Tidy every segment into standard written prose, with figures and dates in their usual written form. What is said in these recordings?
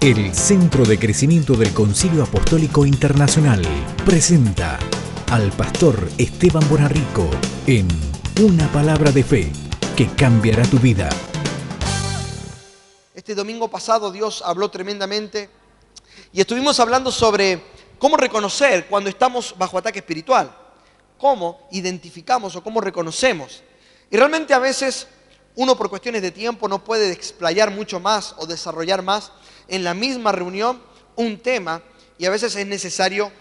El Centro de Crecimiento del Concilio Apostólico Internacional presenta al pastor Esteban Bonarrico en Una Palabra de Fe que cambiará tu vida. Este domingo pasado Dios habló tremendamente y estuvimos hablando sobre cómo reconocer cuando estamos bajo ataque espiritual, cómo identificamos o cómo reconocemos. Y realmente a veces uno por cuestiones de tiempo no puede explayar mucho más o desarrollar más en la misma reunión un tema, y a veces es necesario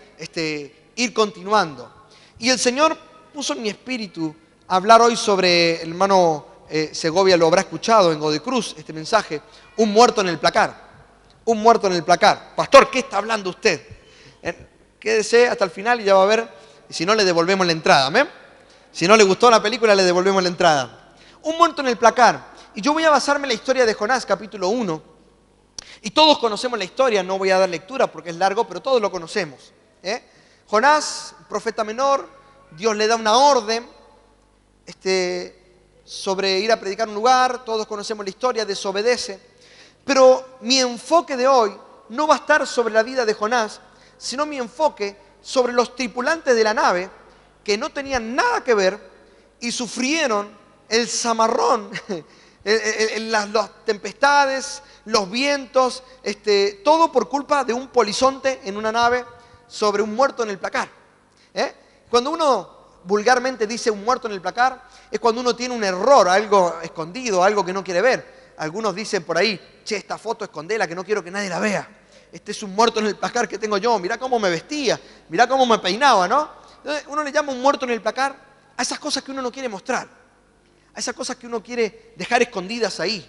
ir continuando. Y el Señor puso en mi espíritu hablar hoy sobre, el hermano Segovia lo habrá escuchado en Godecruz, este mensaje, un muerto en el placar. Un muerto en el placar. Pastor, ¿qué está hablando usted? Quédese hasta el final y ya va a ver, y si no le devolvemos la entrada, ¿amén? Si no le gustó la película, le devolvemos la entrada. Un muerto en el placar. Y yo voy a basarme en la historia de Jonás, capítulo 1. Y todos conocemos la historia, no voy a dar lectura porque es largo, pero todos lo conocemos. Jonás, profeta menor, Dios le da una orden sobre ir a predicar un lugar, todos conocemos la historia, desobedece. Pero mi enfoque de hoy no va a estar sobre la vida de Jonás, sino mi enfoque sobre los tripulantes de la nave que no tenían nada que ver y sufrieron el zamarrón, las tempestades, los vientos, todo por culpa de un polizonte en una nave sobre un muerto en el placar. Cuando uno vulgarmente dice un muerto en el placar, es cuando uno tiene un error, algo escondido, algo que no quiere ver. Algunos dicen por ahí, che, esta foto escondela que no quiero que nadie la vea. Este es un muerto en el placar que tengo yo, mirá cómo me vestía, mirá cómo me peinaba, ¿no? Entonces uno le llama un muerto en el placar a esas cosas que uno no quiere mostrar, a esas cosas que uno quiere dejar escondidas ahí,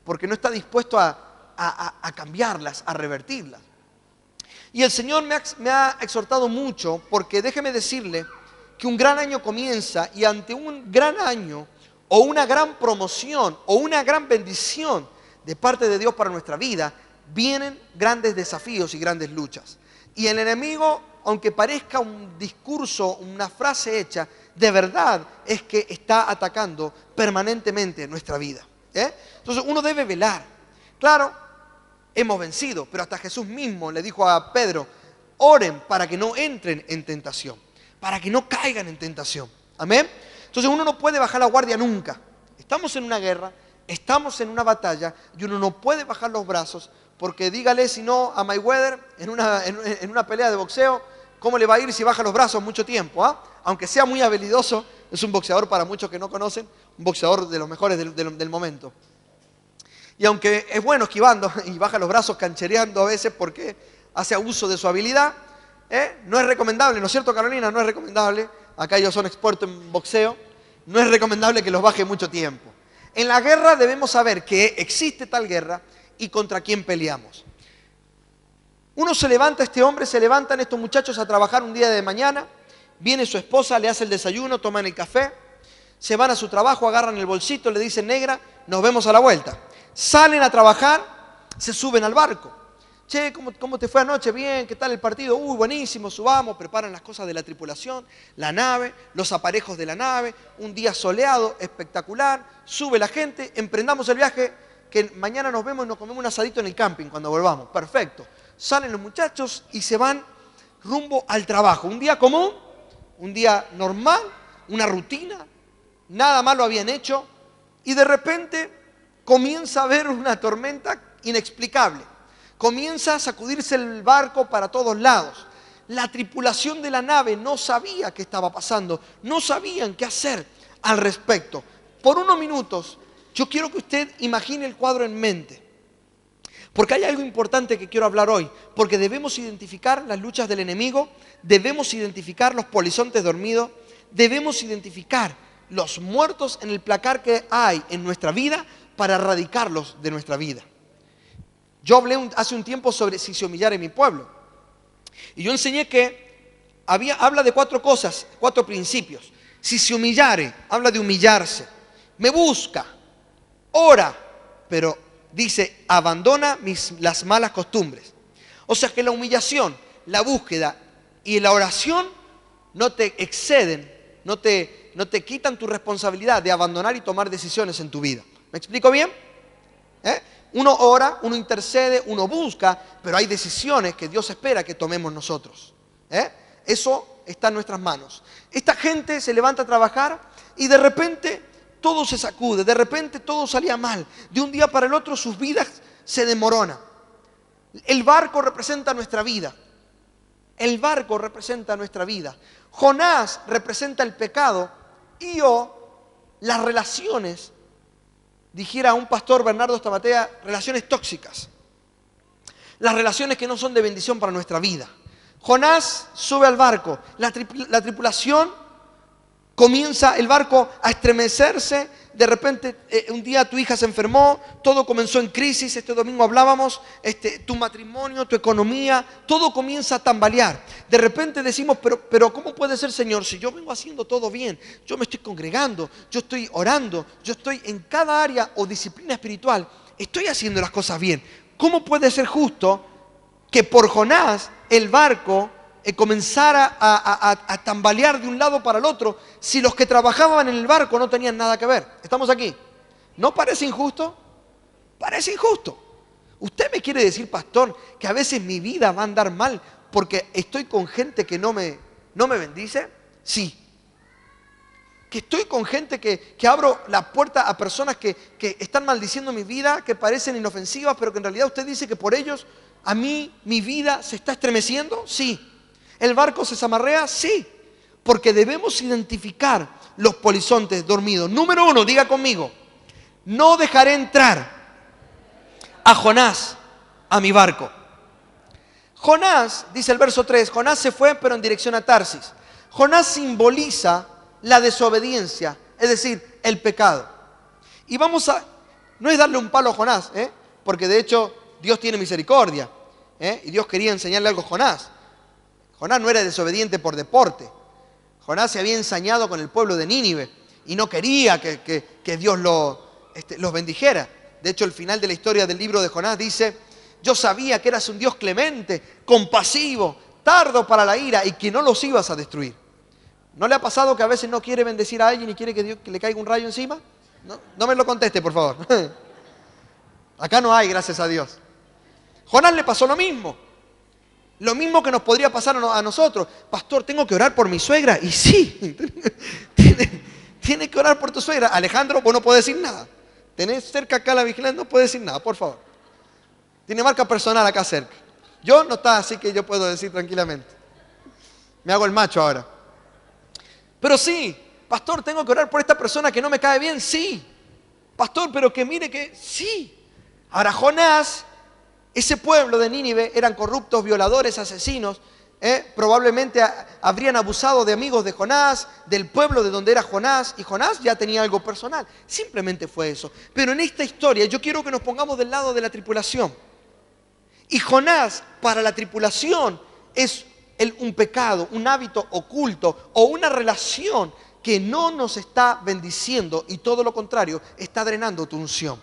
porque no está dispuesto a cambiarlas, a revertirlas. Y el Señor me ha exhortado mucho, porque déjeme decirle que un gran año comienza, y ante un gran año o una gran promoción o una gran bendición de parte de Dios para nuestra vida, vienen grandes desafíos y grandes luchas. Y el enemigo, aunque parezca un discurso, una frase hecha, de verdad es que está atacando permanentemente nuestra vida. Entonces uno debe velar. Claro, hemos vencido, pero hasta Jesús mismo le dijo a Pedro, oren para que no entren en tentación, para que no caigan en tentación. Amén. Entonces uno no puede bajar la guardia nunca. Estamos en una guerra, estamos en una batalla y uno no puede bajar los brazos, porque dígale si no a Mayweather en una pelea de boxeo, ¿cómo le va a ir si baja los brazos mucho tiempo? Aunque sea muy habilidoso, es un boxeador para muchos que no conocen, un boxeador de los mejores del momento. Y aunque es bueno esquivando y baja los brazos canchereando a veces porque hace abuso de su habilidad, no es recomendable, ¿no es cierto, Carolina? No es recomendable, acá ellos son expertos en boxeo, no es recomendable que los baje mucho tiempo. En la guerra debemos saber que existe tal guerra y contra quién peleamos. Este hombre se levantan estos muchachos a trabajar un día de mañana, viene su esposa, le hace el desayuno, toman el café, se van a su trabajo, agarran el bolsito, le dicen, negra, nos vemos a la vuelta. Salen a trabajar, se suben al barco. Che, ¿cómo te fue anoche? Bien, ¿qué tal el partido? Buenísimo, subamos, preparan las cosas de la tripulación, la nave, los aparejos de la nave, un día soleado, espectacular, sube la gente, emprendamos el viaje, que mañana nos vemos y nos comemos un asadito en el camping cuando volvamos. Perfecto. Salen los muchachos y se van rumbo al trabajo. Un día común, un día normal, una rutina, nada malo habían hecho, y de repente comienza a haber una tormenta inexplicable. Comienza a sacudirse el barco para todos lados. La tripulación de la nave no sabía qué estaba pasando, no sabían qué hacer al respecto. Por unos minutos, yo quiero que usted imagine el cuadro en mente, porque hay algo importante que quiero hablar hoy, porque debemos identificar las luchas del enemigo, debemos identificar los polizontes dormidos, debemos identificar los muertos en el placar que hay en nuestra vida para erradicarlos de nuestra vida. Yo hablé hace un tiempo sobre si se humillare mi pueblo. Y yo enseñé que habla de 4 cosas, 4 principios. Si se humillare, habla de humillarse. Me busca, ora, pero dice, abandona las malas costumbres. O sea que la humillación, la búsqueda y la oración no te exceden, no te quitan tu responsabilidad de abandonar y tomar decisiones en tu vida. ¿Me explico bien? Uno ora, uno intercede, uno busca, pero hay decisiones que Dios espera que tomemos nosotros. Eso está en nuestras manos. Esta gente se levanta a trabajar y de repente todo se sacude, de repente todo salía mal. De un día para el otro sus vidas se desmoronan. El barco representa nuestra vida. El barco representa nuestra vida. Jonás representa el pecado y las relaciones, dijera un pastor, Bernardo Stamatea, relaciones tóxicas. Las relaciones que no son de bendición para nuestra vida. Jonás sube al barco, la tripulación comienza el barco a estremecerse, de repente un día tu hija se enfermó, todo comenzó en crisis, este domingo hablábamos, tu matrimonio, tu economía, todo comienza a tambalear. De repente decimos, pero ¿cómo puede ser, Señor? Si yo vengo haciendo todo bien, yo me estoy congregando, yo estoy orando, yo estoy en cada área o disciplina espiritual, estoy haciendo las cosas bien. ¿Cómo puede ser justo que por Jonás el barco comenzara a tambalear de un lado para el otro si los que trabajaban en el barco no tenían nada que ver? ¿Estamos aquí? ¿No parece injusto? Parece injusto. ¿Usted me quiere decir, pastor, que a veces mi vida va a andar mal porque estoy con gente que no me bendice? Sí. Que estoy con gente que abro la puerta a personas que están maldiciendo mi vida, que parecen inofensivas, pero que en realidad usted dice que por ellos a mí mi vida se está estremeciendo. Sí. ¿El barco se zamarrea? Sí. Porque debemos identificar los polizontes dormidos. Número 1, diga conmigo: no dejaré entrar a Jonás a mi barco. Jonás, dice el verso 3, Jonás se fue pero en dirección a Tarsis. Jonás simboliza la desobediencia, es decir, el pecado. Y no es darle un palo a Jonás, porque de hecho Dios tiene misericordia, y Dios quería enseñarle algo a Jonás. Jonás no era desobediente por deporte. Jonás se había ensañado con el pueblo de Nínive y no quería que Dios los bendijera. De hecho, el final de la historia del libro de Jonás dice: yo sabía que eras un Dios clemente, compasivo, tardo para la ira y que no los ibas a destruir. ¿No le ha pasado que a veces no quiere bendecir a alguien y quiere que le caiga un rayo encima? No me lo conteste, por favor. Acá no hay, gracias a Dios. Jonás le pasó lo mismo. Lo mismo que nos podría pasar a nosotros. Pastor, ¿tengo que orar por mi suegra? Y sí, tiene que orar por tu suegra. Alejandro, vos no podés decir nada. Tenés cerca acá la vigilancia, no puedes decir nada, por favor. Tiene marca personal acá cerca. Yo no está, así que yo puedo decir tranquilamente. Me hago el macho ahora. Pero sí, pastor, ¿tengo que orar por esta persona que no me cae bien? Sí. Pastor, pero que mire que sí. Ahora, Jonás, ese pueblo de Nínive eran corruptos, violadores, asesinos. Probablemente habrían abusado de amigos de Jonás, del pueblo de donde era Jonás, y Jonás ya tenía algo personal. Simplemente fue eso. Pero en esta historia yo quiero que nos pongamos del lado de la tripulación. Y Jonás para la tripulación es un pecado, un hábito oculto o una relación que no nos está bendiciendo y todo lo contrario, está drenando tu unción.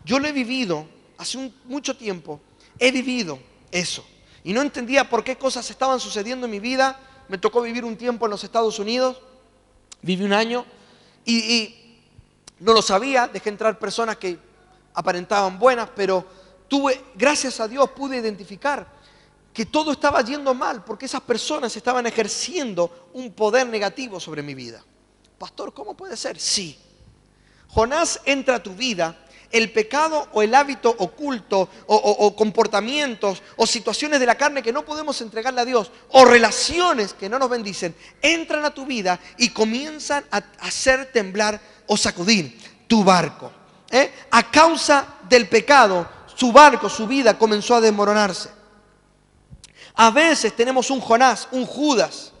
Yo lo he vivido hace mucho tiempo, he vivido eso y no entendía por qué cosas estaban sucediendo en mi vida. Me tocó vivir un tiempo en los Estados Unidos, viví un año y no lo sabía, dejé entrar personas que aparentaban buenas, pero gracias a Dios pude identificar que todo estaba yendo mal porque esas personas estaban ejerciendo un poder negativo sobre mi vida. Pastor, ¿cómo puede ser? Sí. Jonás entra a tu vida, el pecado o el hábito oculto o comportamientos o situaciones de la carne que no podemos entregarle a Dios o relaciones que no nos bendicen, entran a tu vida y comienzan a hacer temblar o sacudir tu barco. A causa del pecado, su barco, su vida comenzó a desmoronarse. A veces tenemos un Jonás, un Judas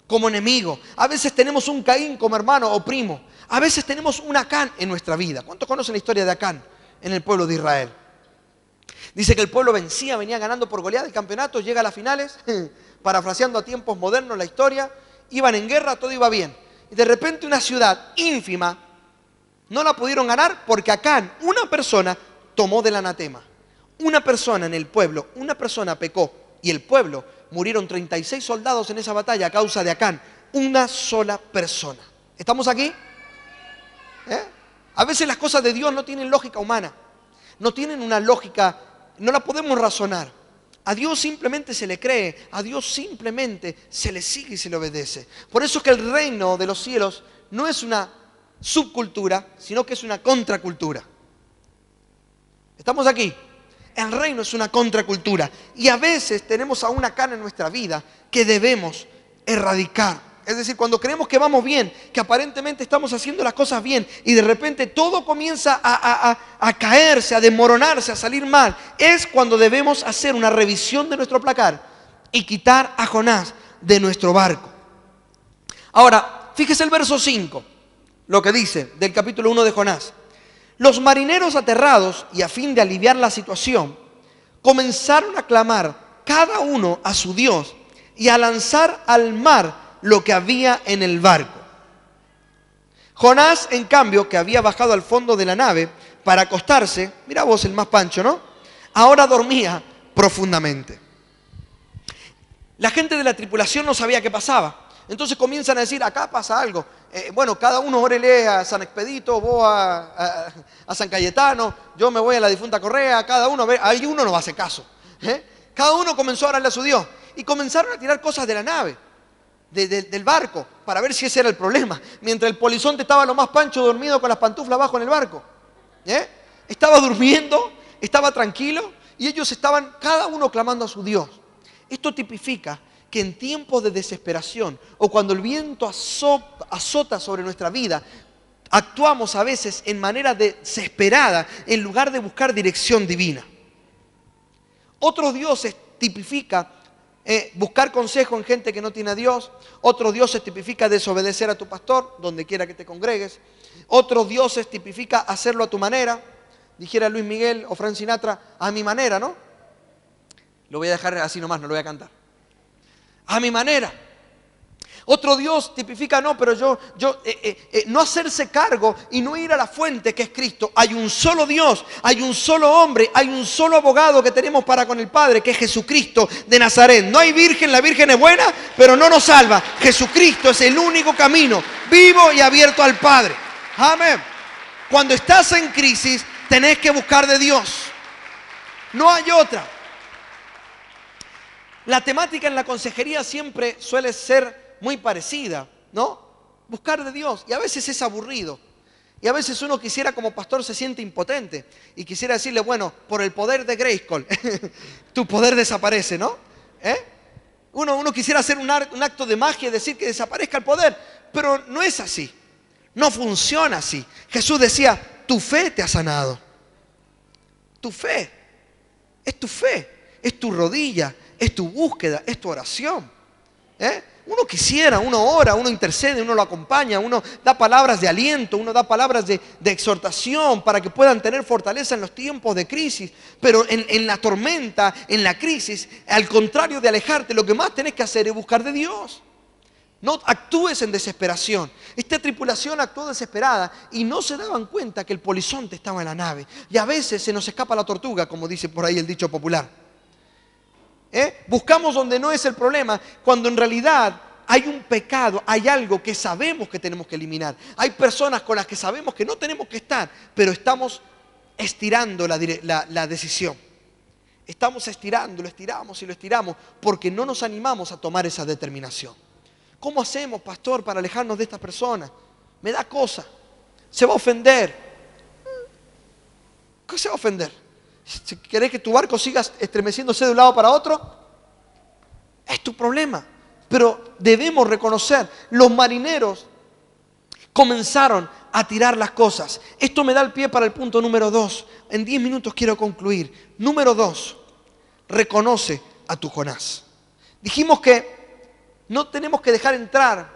como enemigo. A veces tenemos un Caín como hermano o primo. A veces tenemos un Acán en nuestra vida. ¿Cuántos conocen la historia de Acán en el pueblo de Israel? Dice que el pueblo venía ganando por goleada el campeonato, llega a las finales, parafraseando a tiempos modernos la historia, iban en guerra, todo iba bien. Y de repente una ciudad ínfima no la pudieron ganar porque Acán, una persona, tomó del anatema. Una persona en el pueblo, una persona pecó. Y el pueblo, murieron 36 soldados en esa batalla a causa de Acán. Una sola persona. ¿Estamos aquí? A veces las cosas de Dios no tienen lógica humana. no tienen una lógica, no la podemos razonar. A Dios simplemente se le cree, a Dios simplemente se le sigue y se le obedece. Por eso es que el reino de los cielos no es una subcultura, sino que es una contracultura. ¿Estamos aquí? El reino es una contracultura y a veces tenemos aún acá en nuestra vida que debemos erradicar. Es decir, cuando creemos que vamos bien, que aparentemente estamos haciendo las cosas bien y de repente todo comienza a caerse, a desmoronarse, a salir mal, es cuando debemos hacer una revisión de nuestro placar y quitar a Jonás de nuestro barco. Ahora, fíjese el verso 5, lo que dice del capítulo 1 de Jonás. Los marineros aterrados y a fin de aliviar la situación, comenzaron a clamar cada uno a su Dios y a lanzar al mar lo que había en el barco. Jonás, en cambio, que había bajado al fondo de la nave para acostarse, mira vos el más pancho, ¿no? Ahora dormía profundamente. La gente de la tripulación no sabía qué pasaba. Entonces comienzan a decir, acá pasa algo. Bueno, cada uno órele a San Expedito, vos a San Cayetano, yo me voy a la difunta Correa, cada uno, ahí uno no va a hacer caso. Cada uno comenzó a orarle a su Dios y comenzaron a tirar cosas de la nave, del barco, para ver si ese era el problema. Mientras el polizonte estaba lo más pancho dormido con las pantuflas abajo en el barco. Estaba durmiendo, estaba tranquilo y ellos estaban cada uno clamando a su Dios. Esto tipifica que en tiempos de desesperación o cuando el viento azota sobre nuestra vida, actuamos a veces en manera desesperada en lugar de buscar dirección divina. Otros dioses tipifica buscar consejo en gente que no tiene a Dios. Otros dioses tipifica desobedecer a tu pastor donde quiera que te congregues. Otros dioses tipifica hacerlo a tu manera. Dijera Luis Miguel o Frank Sinatra, a mi manera, ¿no? Lo voy a dejar así nomás, no lo voy a cantar. A mi manera. Otro Dios tipifica, no, pero no hacerse cargo y no ir a la fuente que es Cristo. Hay un solo Dios, hay un solo hombre, hay un solo abogado que tenemos para con el Padre, que es Jesucristo de Nazaret. No hay virgen, la virgen es buena, pero no nos salva. Jesucristo es el único camino, vivo y abierto al Padre. Amén. Cuando estás en crisis, tenés que buscar de Dios. No hay otra. La temática en la consejería siempre suele ser muy parecida, ¿no? Buscar de Dios. Y a veces es aburrido. Y a veces uno quisiera, como pastor, se siente impotente. Y quisiera decirle, bueno, por el poder de Grayskull, tu poder desaparece, ¿no? Uno quisiera hacer un acto de magia y decir que desaparezca el poder. Pero no es así. No funciona así. Jesús decía, tu fe te ha sanado. Tu fe. Es tu fe. Es tu rodilla. Es tu búsqueda, es tu oración. Uno quisiera, uno ora, uno intercede, uno lo acompaña, uno da palabras de aliento, uno da palabras de exhortación para que puedan tener fortaleza en los tiempos de crisis. Pero en la tormenta, en la crisis, al contrario de alejarte, lo que más tenés que hacer es buscar de Dios. No actúes en desesperación. Esta tripulación actuó desesperada y no se daban cuenta que el polizonte estaba en la nave. Y a veces se nos escapa la tortuga, como dice por ahí el dicho popular. Buscamos donde no es el problema, cuando en realidad hay un pecado, hay algo que sabemos que tenemos que eliminar. Hay personas con las que sabemos que no tenemos que estar, pero estamos estirando la decisión. Estamos estirando, lo estiramos y lo estiramos porque no nos animamos a tomar esa determinación. ¿Cómo hacemos, pastor, para alejarnos de esta persona? Me da cosa. Se va a ofender. ¿Qué se va a ofender? Si querés que tu barco siga estremeciéndose de un lado para otro, es tu problema. Pero debemos reconocer, los marineros comenzaron a tirar las cosas. Esto me da el pie para el punto número 2. En 10 minutos quiero concluir. Número 2, reconoce a tu Jonás. Dijimos que no tenemos que dejar entrar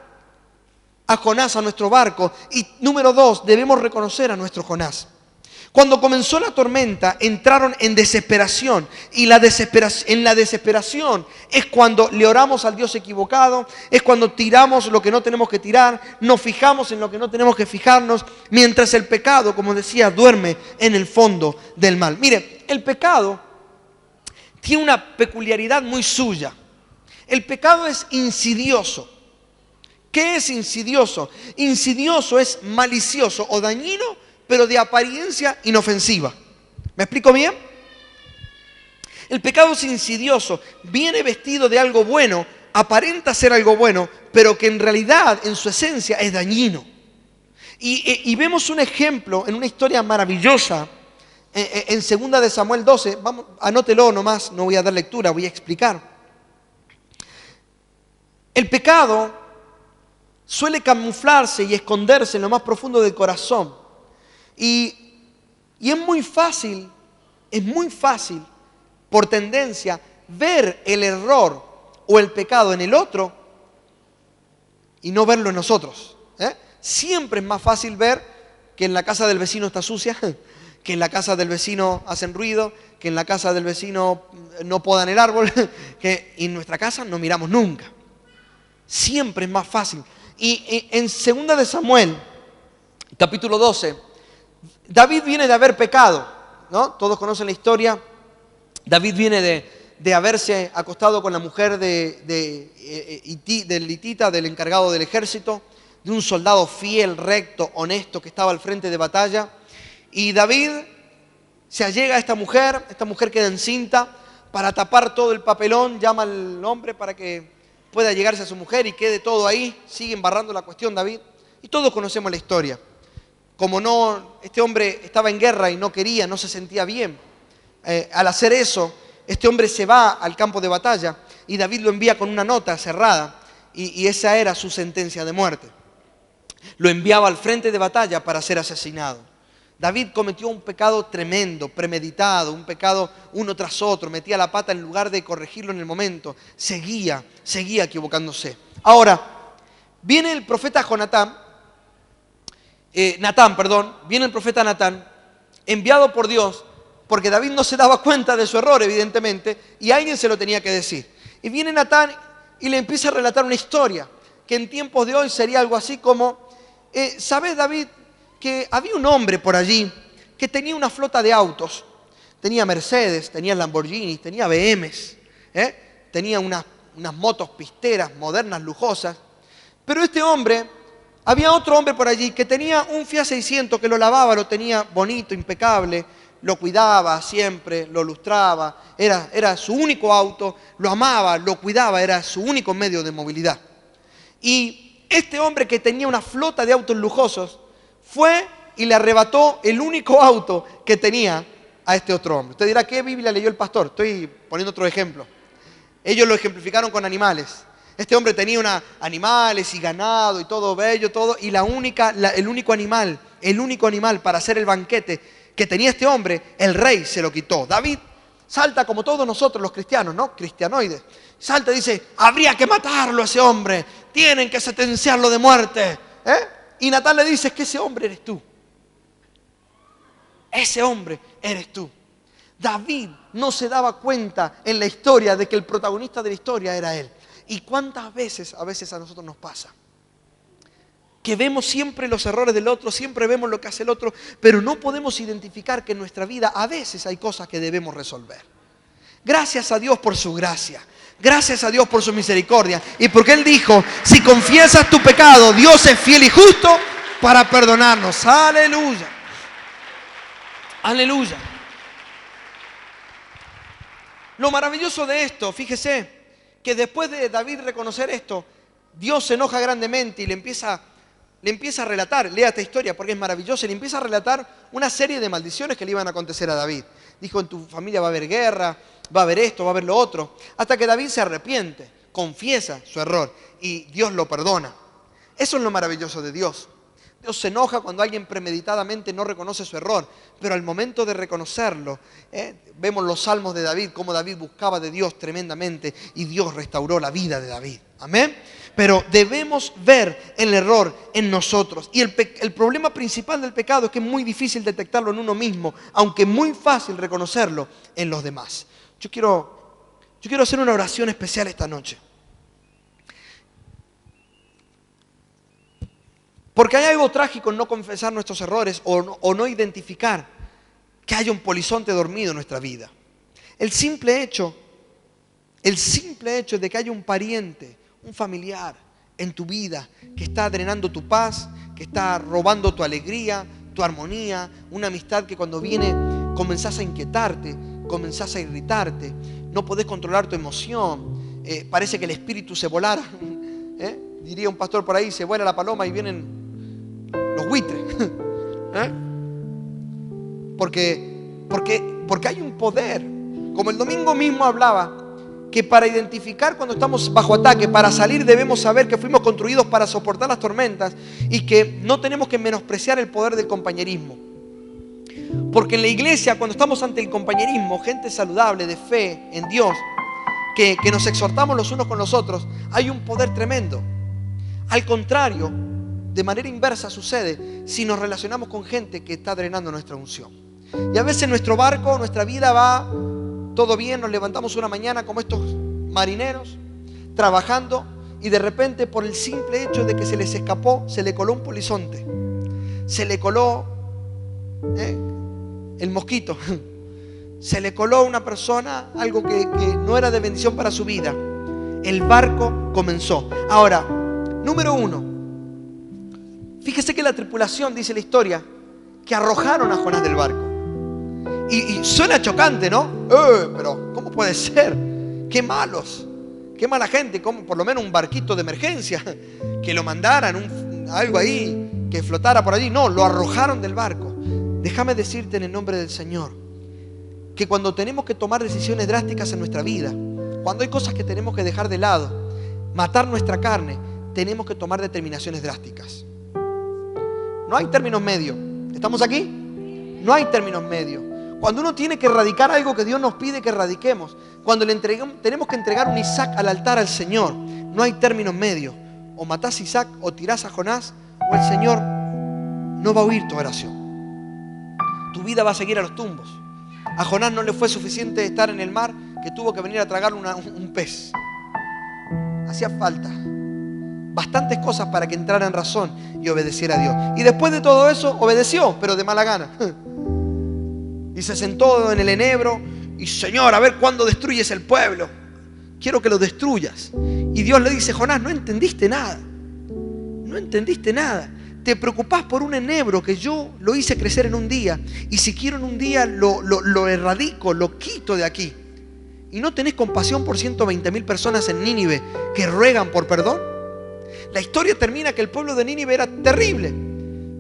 a Jonás a nuestro barco. Y número 2, debemos reconocer a nuestro Jonás. Cuando comenzó la tormenta, entraron en desesperación. Y en la desesperación es cuando le oramos al Dios equivocado, es cuando tiramos lo que no tenemos que tirar, nos fijamos en lo que no tenemos que fijarnos, mientras el pecado, como decía, duerme en el fondo del mar. Mire, el pecado tiene una peculiaridad muy suya. El pecado es insidioso. ¿Qué es insidioso? Insidioso es malicioso o dañino, pero de apariencia inofensiva. ¿Me explico bien? El pecado es insidioso, viene vestido de algo bueno, aparenta ser algo bueno, pero que en realidad, en su esencia, es dañino. Y vemos un ejemplo en una historia maravillosa en 2 de Samuel 12. Vamos, anótelo nomás, no voy a dar lectura, voy a explicar. El pecado suele camuflarse y esconderse en lo más profundo del corazón. Y es muy fácil, por tendencia, ver el error o el pecado en el otro y no verlo en nosotros. Siempre es más fácil ver que en la casa del vecino está sucia, que en la casa del vecino hacen ruido, que en la casa del vecino no podan el árbol, que en nuestra casa no miramos nunca. Siempre es más fácil. Y en 2 de Samuel, capítulo 12, David viene de haber pecado, ¿no? Todos conocen la historia. David viene de haberse acostado con la mujer del hitita, del encargado del ejército, de un soldado fiel, recto, honesto, que estaba al frente de batalla. Y David se allega a esta mujer queda encinta. Para tapar todo el papelón, llama al hombre para que pueda llegarse a su mujer y quede todo ahí. Sigue embarrando la cuestión David. Y todos conocemos la historia. Como este hombre estaba en guerra y no se sentía bien. Al hacer eso, este hombre se va al campo de batalla y David lo envía con una nota cerrada y esa era su sentencia de muerte. Lo enviaba al frente de batalla para ser asesinado. David cometió un pecado tremendo, premeditado, un pecado uno tras otro, metía la pata en lugar de corregirlo en el momento, seguía equivocándose. Ahora, viene el profeta viene el profeta Natán, enviado por Dios, porque David no se daba cuenta de su error, evidentemente, y alguien se lo tenía que decir. Y viene Natán y le empieza a relatar una historia, que en tiempos de hoy sería algo así como, ¿sabes, David, que había un hombre por allí que tenía una flota de autos? Tenía Mercedes, tenía Lamborghini, tenía BMs, tenía unas motos pisteras, modernas, lujosas. Pero había otro hombre por allí que tenía un Fiat 600 que lo lavaba, lo tenía bonito, impecable, lo cuidaba siempre, lo lustraba, era su único auto, lo amaba, lo cuidaba, era su único medio de movilidad. Y este hombre que tenía una flota de autos lujosos fue y le arrebató el único auto que tenía a este otro hombre. Usted dirá, ¿qué Biblia leyó el pastor? Estoy poniendo otro ejemplo. Ellos lo ejemplificaron con animales. Este hombre tenía animales y ganado y todo bello, todo, y el único animal para hacer el banquete que tenía este hombre, el rey se lo quitó. David salta como todos nosotros los cristianos, ¿no? Cristianoides. Salta y dice, habría que matarlo a ese hombre, tienen que sentenciarlo de muerte. Y Natán le dice, es que ese hombre eres tú. Ese hombre eres tú. David no se daba cuenta en la historia de que el protagonista de la historia era él. ¿Y cuántas veces a nosotros nos pasa? Que vemos siempre los errores del otro, siempre vemos lo que hace el otro, pero no podemos identificar que en nuestra vida a veces hay cosas que debemos resolver. Gracias a Dios por su gracia, gracias a Dios por su misericordia y porque Él dijo, si confiesas tu pecado, Dios es fiel y justo para perdonarnos. Aleluya, aleluya. Lo maravilloso de esto, fíjese, que después de David reconocer esto, Dios se enoja grandemente y le empieza a relatar, lea esta historia porque es maravillosa, y le empieza a relatar una serie de maldiciones que le iban a acontecer a David. Dijo, en tu familia va a haber guerra, va a haber esto, va a haber lo otro, hasta que David se arrepiente, confiesa su error y Dios lo perdona. Eso es lo maravilloso de Dios. Dios se enoja cuando alguien premeditadamente no reconoce su error, pero al momento de reconocerlo, vemos los salmos de David, cómo David buscaba de Dios tremendamente y Dios restauró la vida de David. Amén. Pero debemos ver el error en nosotros. Y el problema principal del pecado es que es muy difícil detectarlo en uno mismo, aunque es muy fácil reconocerlo en los demás. Yo quiero hacer una oración especial esta noche. Porque hay algo trágico en no confesar nuestros errores o no identificar que haya un polizonte dormido en nuestra vida. El simple hecho de que haya un pariente, un familiar en tu vida que está drenando tu paz, que está robando tu alegría, tu armonía, una amistad que cuando viene comenzás a inquietarte, comenzás a irritarte, no podés controlar tu emoción, parece que el espíritu se volara. Diría un pastor por ahí, se vuela la paloma y vienen los buitres. Porque hay un poder. Como el domingo mismo hablaba, que para identificar cuando estamos bajo ataque, para salir debemos saber que fuimos construidos para soportar las tormentas y que no tenemos que menospreciar el poder del compañerismo. Porque en la iglesia, cuando estamos ante el compañerismo, gente saludable, de fe en Dios, que nos exhortamos los unos con los otros, hay un poder tremendo. Al contrario, de manera inversa sucede si nos relacionamos con gente que está drenando nuestra unción. Y a veces nuestro barco, nuestra vida va todo bien, nos levantamos una mañana como estos marineros, trabajando, y de repente por el simple hecho de que se les escapó, se le coló un polizonte, se le coló el mosquito, se le coló a una persona algo que no era de bendición para su vida. El barco comenzó. Ahora, número 1, fíjese que la tripulación, dice la historia, que arrojaron a Jonás del barco. Y suena chocante, ¿no? Pero ¿cómo puede ser? Qué malos, qué mala gente. ¿Cómo? Por lo menos un barquito de emergencia, que lo mandaran, algo ahí, que flotara por allí. No, lo arrojaron del barco. Déjame decirte en el nombre del Señor, que cuando tenemos que tomar decisiones drásticas en nuestra vida, cuando hay cosas que tenemos que dejar de lado, matar nuestra carne, tenemos que tomar determinaciones drásticas. No hay términos medios. ¿Estamos aquí? No hay términos medios. Cuando uno tiene que erradicar algo que Dios nos pide que erradiquemos, cuando tenemos que entregar un Isaac al altar al Señor, no hay términos medios. O matás a Isaac o tirás a Jonás, o el Señor no va a oír tu oración. Tu vida va a seguir a los tumbos. A Jonás no le fue suficiente estar en el mar, que tuvo que venir a tragar un pez. Hacía falta bastantes cosas para que entrara en razón y obedeciera a Dios. Y después de todo eso, obedeció, pero de mala gana. Y se sentó en el enebro y: Señor, a ver cuándo destruyes el pueblo. Quiero que lo destruyas. Y Dios le dice: Jonás, no entendiste nada. No entendiste nada. Te preocupás por un enebro que yo lo hice crecer en un día. Y si quiero en un día lo erradico, lo quito de aquí. ¿Y no tenés compasión por 120.000 personas en Nínive que ruegan por perdón? La historia termina que el pueblo de Nínive era terrible.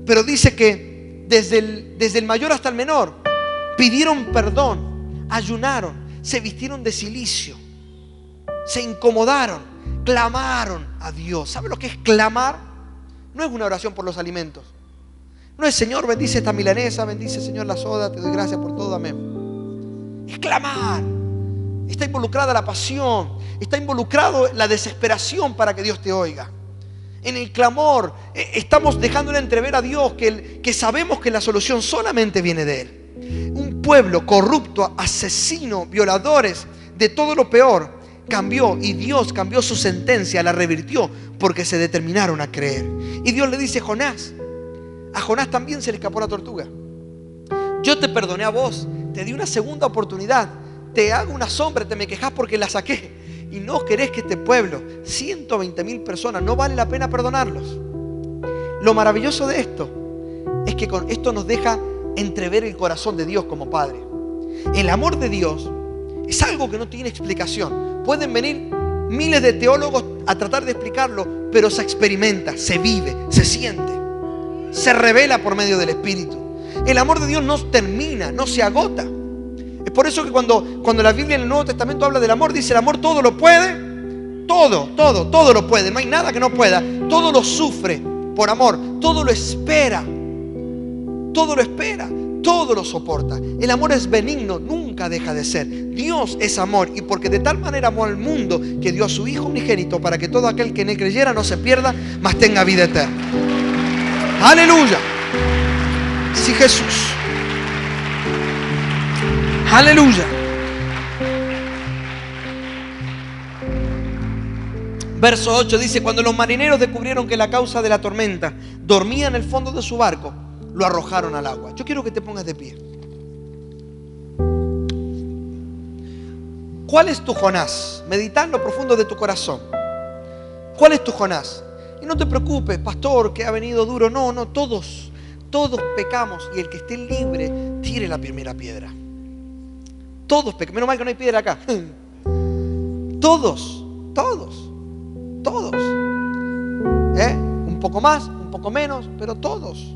Pero dice que desde el mayor hasta el menor pidieron perdón, ayunaron, se vistieron de cilicio, se incomodaron, clamaron a Dios. ¿Sabe lo que es clamar? No es una oración por los alimentos. No es: Señor, bendice esta milanesa, bendice, Señor, la soda, te doy gracias por todo, amén. Es clamar. Está involucrada la pasión, está involucrado la desesperación para que Dios te oiga. En el clamor estamos dejándole entrever a Dios que sabemos que la solución solamente viene de Él. Un pueblo corrupto, asesino, violadores, de todo lo peor, cambió, y Dios cambió su sentencia, la revirtió, porque se determinaron a creer. Y Dios le dice: Jonás, a Jonás también se le escapó la tortuga. Yo te perdoné a vos, te di una segunda oportunidad, te hago una sombra, te me quejás porque la saqué, y no querés que este pueblo, 120.000 personas, no vale la pena perdonarlos. Lo maravilloso de esto es que con esto nos deja entrever el corazón de Dios como Padre. El amor de Dios es algo que no tiene explicación. Pueden venir miles de teólogos a tratar de explicarlo, pero se experimenta, se vive, se siente, se revela por medio del Espíritu. El amor de Dios no termina, no se agota. Es por eso que cuando la Biblia en el Nuevo Testamento habla del amor, dice: el amor todo lo puede, todo lo puede, no hay nada que no pueda, todo lo sufre por amor, todo lo espera, todo lo soporta. El amor es benigno, nunca deja de ser. Dios es amor, y porque de tal manera amó al mundo que dio a su Hijo unigénito para que todo aquel que en él creyera no se pierda, mas tenga vida eterna. Aleluya. Sí, Jesús. Aleluya. Verso 8 dice: cuando los marineros descubrieron que la causa de la tormenta dormía en el fondo de su barco, lo arrojaron al agua. Yo quiero que te pongas de pie. ¿Cuál es tu Jonás? Medita en lo profundo de tu corazón. ¿Cuál es tu Jonás? Y no te preocupes, pastor, que ha venido duro. No, todos todos pecamos y el que esté libre tire la primera piedra. Todos pecamos. Menos mal que no hay piedra acá. Todos. Un poco más, un poco menos, pero todos.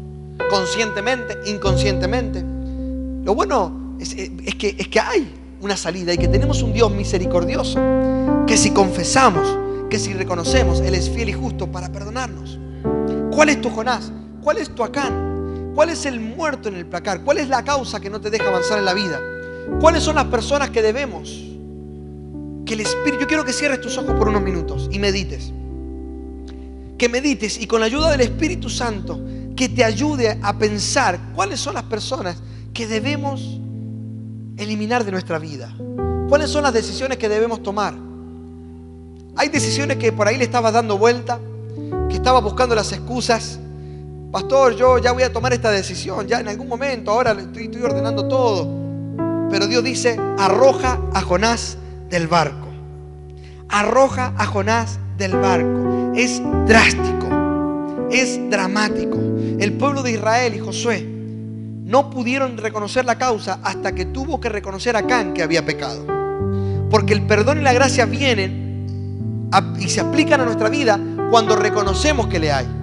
Conscientemente, inconscientemente. Lo bueno es que hay una salida y que tenemos un Dios misericordioso, que si confesamos, que si reconocemos, Él es fiel y justo para perdonarnos. ¿Cuál es tu Jonás? ¿Cuál es tu Acán? ¿Cuál es el muerto en el placar? ¿Cuál es la causa que no te deja avanzar en la vida? ¿Cuáles son las personas que debemos? Que el Espíritu... Yo quiero que cierres tus ojos por unos minutos y medites. Que medites y con la ayuda del Espíritu Santo que te ayude a pensar cuáles son las personas que debemos eliminar de nuestra vida. ¿Cuáles son las decisiones que debemos tomar? Hay decisiones que por ahí le estabas dando vuelta, que estabas buscando las excusas. Pastor, yo ya voy a tomar esta decisión, ya en algún momento, ahora estoy ordenando todo. Pero Dios dice, arroja a Jonás del barco. Arroja a Jonás del barco. Es drástico, es dramático. El pueblo de Israel y Josué no pudieron reconocer la causa hasta que tuvo que reconocer a Acán que había pecado. Porque el perdón y la gracia vienen y se aplican a nuestra vida cuando reconocemos que le hay.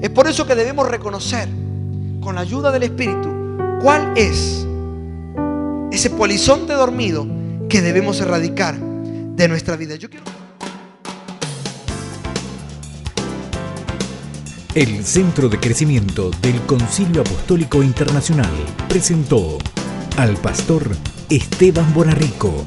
Es por eso que debemos reconocer, con la ayuda del Espíritu, cuál es ese polizonte dormido que debemos erradicar de nuestra vida. El Centro de Crecimiento del Concilio Apostólico Internacional presentó al pastor Esteban Bonarrico.